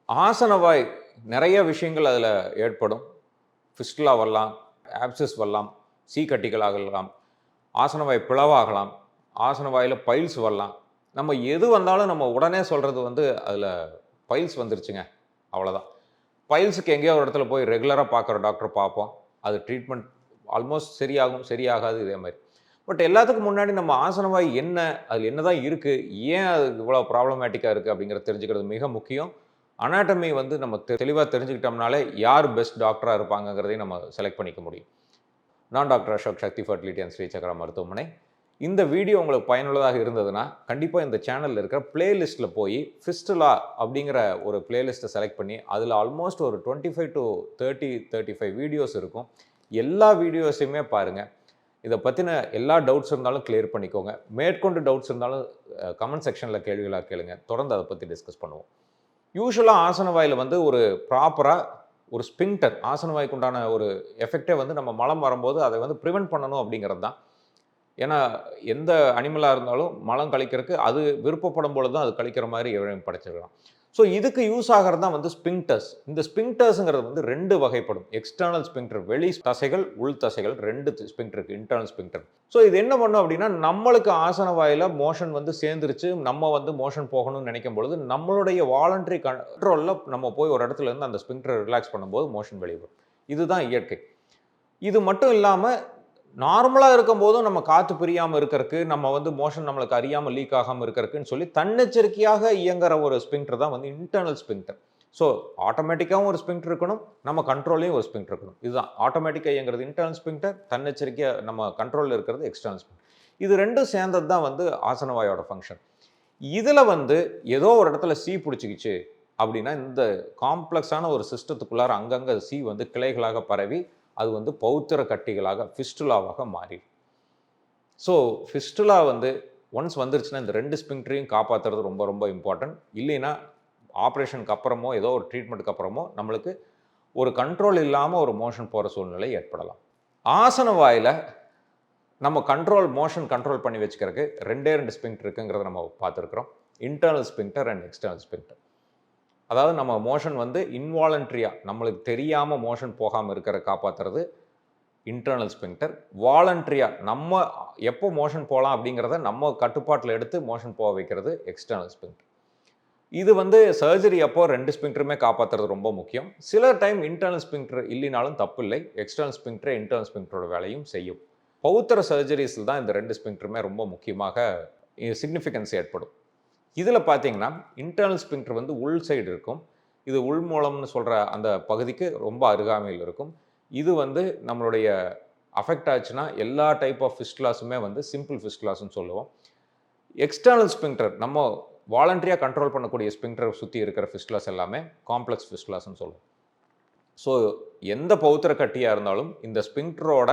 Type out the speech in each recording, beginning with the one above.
ஆசனவாய் நிறைய விஷயங்கள் அதில் ஏற்படும். ஃபிஸ்டுலா வரலாம், ஆப்சிஸ் வரலாம், சீக்கட்டிகள் ஆகலாம், ஆசனவாய் பிளவாகலாம், ஆசனவாயில் பைல்ஸ் வரலாம். நம்ம எது வந்தாலும் நம்ம உடனே சொல்கிறது வந்து அதில் பைல்ஸ் வந்துருச்சுங்க, அவ்வளோதான். பைல்ஸுக்கு எங்கேயோ ஒரு இடத்துல போய் ரெகுலராக பார்க்குற டாக்டர் பார்ப்போம். அது ட்ரீட்மெண்ட் ஆல்மோஸ்ட் சரியாகும், சரியாகாது இதே மாதிரி. பட் எல்லாத்துக்கும் முன்னாடி நம்ம ஆசனவாய் என்ன, அதில் என்ன தான் இருக்குது, ஏன் அது இவ்வளோ ப்ராப்ளமேட்டிக்காக இருக்குது அப்படிங்கிறத தெரிஞ்சுக்கிறது மிக முக்கியம். அனாட்டமி வந்து நம்ம தெளிவாக தெரிஞ்சுக்கிட்டோம்னாலே யார் பெஸ்ட் டாக்டராக இருப்பாங்கங்கிறதையும் நம்ம செலக்ட் பண்ணிக்க முடியும். நான் doctor Ashok, Shakti fertility and Srichakra மருத்துவமனை. இந்த வீடியோ உங்களுக்கு பயனுள்ளதாக இருந்ததுன்னா கண்டிப்பாக இந்த சேனலில் இருக்கிற பிளேலிஸ்ட்டில் போய் ஃபிஸ்டுலா அப்படிங்கிற ஒரு பிளேலிஸ்ட்டை செலக்ட் பண்ணி அதில் ஆல்மோஸ்ட் ஒரு 25 to 35 வீடியோஸ் இருக்கும். எல்லா வீடியோஸையுமே பாருங்கள். இதை பற்றின எல்லா டவுட்ஸ் இருந்தாலும் கிளியர் பண்ணிக்கோங்க. மேற்கொண்டு டவுட்ஸ் இருந்தாலும் கமெண்ட் செக்ஷனில் கேள்விகளாக கேளுங்க. தொடர்ந்து அதை பற்றி டிஸ்கஸ் பண்ணுவோம். யூஸ்வலாக ஆசனவாயில் வந்து ஒரு ப்ராப்பராக ஒரு ஸ்பிங்டர், ஆசனவாய்க்கு உண்டான ஒரு எஃபெக்டே வந்து நம்ம மலம் வரும்போது அதை வந்து ப்ரிவென்ட் பண்ணணும் அப்படிங்கிறது தான். ஏன்னா எந்த அனிமலாக இருந்தாலும் மலம் கழிக்கிறதுக்கு அது விருப்பப்படும் பொழுது தான் அது கழிக்கிற மாதிரி எவரையும் படைச்சிருக்கலாம். ஸோ இதுக்கு யூஸ் ஆகிறது தான் வந்து ஸ்பிங்டர்ஸ். இந்த ஸ்பிங்டர்ஸுங்கிறது வந்து 2 வகைப்படும். எக்ஸ்டர்னல் ஸ்பிங்டர், வெளி தசைகள், உள் தசைகள், 2 ஸ்பிங்டர் இருக்குது, இன்டர்னல் ஸ்பிங்டர். ஸோ இது என்ன பண்ணும் அப்படின்னா, நம்மளுக்கு ஆசன வாயில் மோஷன் வந்து சேர்ந்துருச்சு, நம்ம வந்து மோஷன் போகணும்னு நினைக்கும் பொழுது நம்மளுடைய வாலண்டரி கண்ட்ரோலில் நம்ம போய் ஒரு இடத்துல இருந்து அந்த ஸ்பிங்டரை ரிலாக்ஸ் பண்ணும்போது மோஷன் வெளியே வரும். இதுதான் இயற்கை. இது மட்டும் இல்லாமல் நார்மலாக இருக்கும்போதும் நம்ம காற்று பிரியாமல் இருக்கிறதுக்கு, நம்ம வந்து மோஷன் நம்மளுக்கு அறியாமல் லீக் ஆகாமல் இருக்கிறதுக்குன்னு சொல்லி தன்னெச்சரிக்கையாக இயங்குற ஒரு ஸ்பிங்டர் தான் வந்து இன்டர்னல் ஸ்பிங்டர். ஸோ ஆட்டோமேட்டிக்காகவும் ஒரு ஸ்பிங்டர் இருக்கணும், நம்ம கண்ட்ரோலையும் ஒரு ஸ்பிங்டர் இருக்கணும். இதுதான் ஆட்டோமேட்டிக்காக இயங்குறது இன்டர்னல் ஸ்பிங்டர், தன்னெச்சரிக்கையாக நம்ம கண்ட்ரோலில் இருக்கிறது எக்ஸ்டர்னல் ஸ்பிங்டர். இது 2ம் சேர்ந்தது தான் வந்து ஆசனவாயோட ஃபங்க்ஷன். இதில் வந்து ஏதோ ஒரு இடத்துல சி பிடிச்சிக்கிச்சு அப்படின்னா, இந்த காம்ப்ளெக்ஸான ஒரு சிஸ்டத்துக்குள்ளார அங்கங்கே சி வந்து கிளைகளாக பரவி அது வந்து பௌத்திர கட்டிகளாக ஃபிஸ்டுலாவாக மாறிடும். ஸோ ஃபிஸ்டுலா வந்து ஒன்ஸ் வந்துருச்சுன்னா இந்த 2 ஸ்பிங்டரையும் காப்பாற்றுறது ரொம்ப ரொம்ப இம்பார்ட்டன்ட். இல்லைன்னா ஆப்ரேஷனுக்கு அப்புறமோ ஏதோ ஒரு ட்ரீட்மெண்ட்டுக்கு அப்புறமோ நம்மளுக்கு ஒரு கண்ட்ரோல் இல்லாமல் ஒரு மோஷன் போகிற சூழ்நிலை ஏற்படலாம். ஆசன வாயில் நம்ம மோஷன் கண்ட்ரோல் பண்ணி வச்சுக்கிறதுக்கு 2 ஸ்பிங்டர் இருக்குங்கிறத நம்ம பார்த்துருக்குறோம். Internal sphincter and external sphincter. அதாவது நம்ம மோஷன் வந்து இன்வாலண்ட்ரியாக நம்மளுக்கு தெரியாமல் மோஷன் போகாமல் இருக்கிற காப்பாற்றுறது இன்டர்னல் ஸ்பிங்டர். வாலண்ட்ரியாக நம்ம எப்போ மோஷன் போகலாம் அப்படிங்கிறத நம்ம கட்டுப்பாட்டில் எடுத்து மோஷன் போக வைக்கிறது எக்ஸ்டர்னல் ஸ்பிங்டர். இது வந்து சர்ஜரி அப்போ 2 ஸ்பிங்டருமே காப்பாற்றுறது ரொம்ப முக்கியம். சில டைம் இன்டர்னல் ஸ்பிங்டர் இல்லைனாலும் தப்பு இல்லை. எக்ஸ்டர்னல் ஸ்பிங்டரே இன்டர்னல் ஸ்பிங்டரோட வேலையும் செய்யும். பௌத்திர சர்ஜரிஸில் தான் இந்த 2 ஸ்பிங்டருமே ரொம்ப முக்கியமாக சிக்னிஃபிகன்ஸ் ஏற்படும். இதில் பார்த்தீங்கன்னா இன்டர்னல் ஸ்பிங்டர் வந்து உள் சைடு இருக்கும். இது உள் மூலம்னு சொல்கிற அந்த பகுதிக்கு ரொம்ப அருகாமையில் இருக்கும். இது வந்து நம்மளுடைய அஃபெக்ட் ஆச்சுன்னா எல்லா டைப் ஆஃப் ஃபிஸ்டுலாஸுமே வந்து சிம்பிள் ஃபிஸ்டுலாஸ்ன்னு சொல்லுவோம். எக்ஸ்டர்னல் ஸ்பிங்டர் நம்ம வாலண்டரியாக கண்ட்ரோல் பண்ணக்கூடிய ஸ்பிங்டரை சுற்றி இருக்கிற ஃபிஸ்டுலாஸ் எல்லாமே காம்ப்ளெக்ஸ் ஃபிஸ்டுலாஸ்ன்னு சொல்லுவோம். ஸோ எந்த பௌத்திர கட்டியாக இருந்தாலும் இந்த ஸ்பிங்டரோட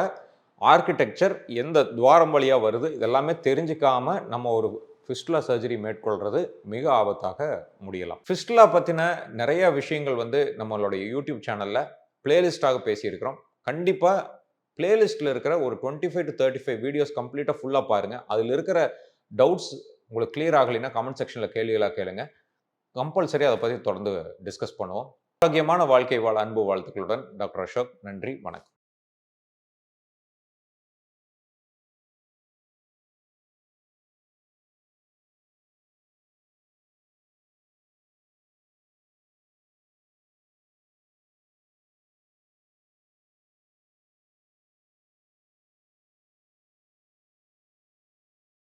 ஆர்கிடெக்சர் எந்த துவாரம் வழியாக வருது இதெல்லாமே தெரிஞ்சிக்காமல் நம்ம ஒரு ஃபிஸ்டுலா சர்ஜரி மேற்கொள்கிறது மிக ஆபத்தாக முடியலாம். ஃபிஸ்டுலா பற்றின நிறைய விஷயங்கள் வந்து நம்மளுடைய யூடியூப் சேனலில் பிளேலிஸ்ட்டாக பேசியிருக்கிறோம். கண்டிப்பாக பிளேலிஸ்ட்டில் இருக்கிற ஒரு 25 to 35 வீடியோஸ் கம்ப்ளீட்டாக ஃபுல்லாக பாருங்கள். அதில் இருக்கிற டவுட்ஸ் உங்களுக்கு கிளியர் ஆகலைன்னா கமெண்ட் செக்ஷனில் கேள்விகளாக கேளுங்க. கம்பல்சரி அதை பற்றி தொடர்ந்து டிஸ்கஸ் பண்ணுவோம். ஆரோக்கியமான வாழ்க்கை வாழ அன்பு வாழ்த்துக்களுடன் டாக்டர் அசோக். நன்றி, வணக்கம்.